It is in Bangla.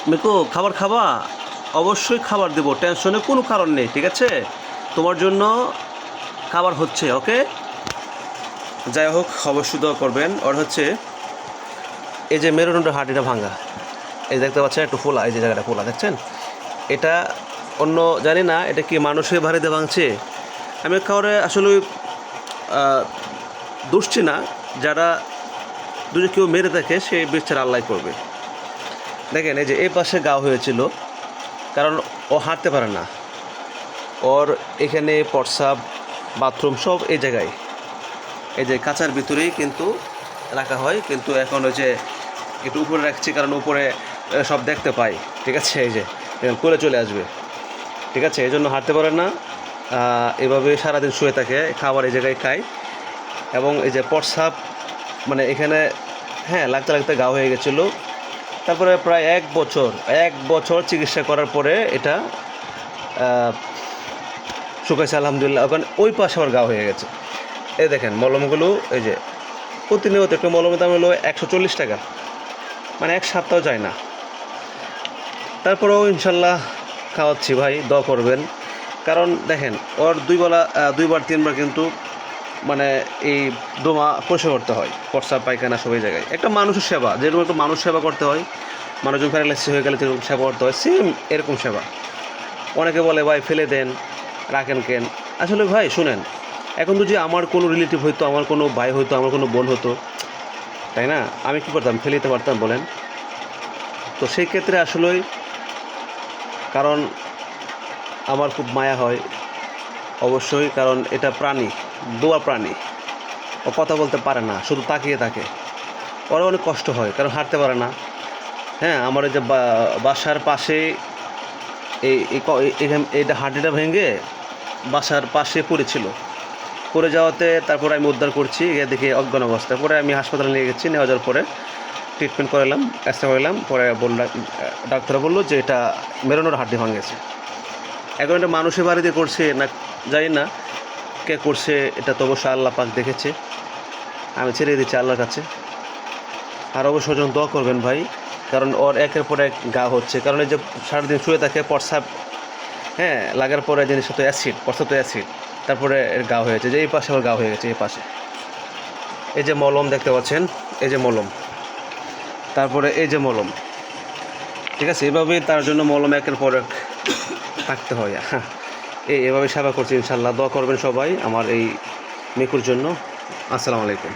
মিকু খাবার খাবা? অবশ্যই খাবার দেবো, টেনশনের কোনো কারণ নেই, ঠিক আছে? তোমার জন্য খাবার হচ্ছে, ওকে? যাই হোক, অবশ্যই দোয়া করবেন। ওর হচ্ছে এই যে মেরুদণ্ডের হাড়িটা ভাঙা, এই দেখতে পাচ্ছেন একটু ফোলা, এই যে জায়গাটা ফোলা দেখছেন, এটা অন্য জানি না এটা কি মানুষের ভারিতে ভাঙছে। আমি কাউরে আসলে দুষছি না, যারা যদি কেউ মেরে থাকে সে বিচার আল্লাহ করবে। দেখেন এই যে এই পাশে গা হয়েছিল, কারণ ও হাঁটতে পারে না, ওর এখানে প্রস্রাব বাথরুম সব এই জায়গায়, এই যে কাঁচার ভিতরেই কিন্তু রাখা হয়, কিন্তু এখন ওই যে একটু উপরে রাখছি কারণ উপরে সব দেখতে পাই, ঠিক আছে? এই যে কোলে চলে আসবে, ঠিক আছে? এই জন্য হাঁটতে পারে না, এভাবে সারাদিন শুয়ে থাকে, খাবার এই জায়গায় খায়, এবং এই যে প্রস্রাব মানে এখানে, হ্যাঁ, লাগতে লাগতে গা হয়ে গেছিলো। তারপরে প্রায় এক বছর চিকিৎসা করার পরে এটা শুকাইছে আলহামদুলিল্লাহ। ওখানে ওই পাশে আবার গা হয়ে গেছে। এই দেখেন মলমগুলো, এই যে প্রতিনিয়ত একটা মলমের দাম হলো 140 টাকা, মানে এক সপ্তাহ যায় না। তারপরেও ইনশাল্লাহ খাওয়াচ্ছি ভাই, দোয়া করবেন। কারণ দেখেন ওর দুইবার তিনবার কিন্তু মানে এই দোমা পরিষ্কার করতে হয়, প্রস্রাব পায়খানা সব এই জায়গায়। একটা মানুষের সেবা, যেরকম একটা মানুষ সেবা করতে হয়, মানুষজন প্যারালাইসিস হয়ে গেলে যেরকম সেবা করতে হয়, সেম এরকম সেবা। অনেকে বলে ভাই ফেলে দেন, রাখেন কেন? আসলে ভাই শুনেন, এখন যদি আমার কোনো রিলেটিভ হইতো, আমার কোনো ভাই হইতো, আমার কোনো বোন হতো, তাই না, আমি কী করতাম? ফেলে দিতে পারতাম বলেন? তো সেই ক্ষেত্রে আসলেই, কারণ আমার খুব মায়া হয় অবশ্যই, কারণ এটা প্রাণী, দোয়া প্রাণী, ও কথা বলতে পারে না, শুধু তাকিয়ে থাকে। ওরা অনেক কষ্ট হয় কারণ হাঁটতে পারে না। হ্যাঁ, আমার এই যে বাসার পাশে এইটা হাঁটিটা ভেঙে বাসার পাশে পড়েছিল, পড়ে যাওয়াতে তারপরে আমি উদ্ধার করছি, গিয়ে দেখি অজ্ঞান অবস্থায়। পরে আমি হাসপাতালে নিয়ে গেছি, নিয়ে যাওয়ার পরে ট্রিটমেন্ট করালাম, এক্সরে করালাম, পরে ডাক্তার বললো যে এটা মেরুদণ্ডের হাড্ডি ভাঙেছে। এখন এটা মানুষের বাড়িতে করছে না জানি না কে করছে, এটা তো অবশ্যই আল্লাহ পাক দেখেছে, আমি ছেড়ে দিচ্ছি আল্লাহর কাছে। আর অবশ্যই জন দোয়া করবেন ভাই, কারণ ওর একের পর এক গা হচ্ছে, কারণ এই যে সারাদিন শুয়ে থাকে, প্রস্রাব, হ্যাঁ, লাগার পরে জিনিসটা তো অ্যাসিড, প্রস্রাব তো অ্যাসিড, তারপরে এর গা হয়েছে, যে এই পাশে ওর গা হয়ে গেছে, এই পাশে। এই যে মলম দেখতে পাচ্ছেন, এই যে মলম, তারপরে এই যে মলম, ঠিক আছে? এভাবেই তার জন্য মলম একের পর এক থাকতে হয়। হ্যাঁ, এভাবে সেবা করছি ইনশাল্লাহ। দোয়া করবেন সবাই আমার এই মিকুর জন্য। আসসালামু আলাইকুম।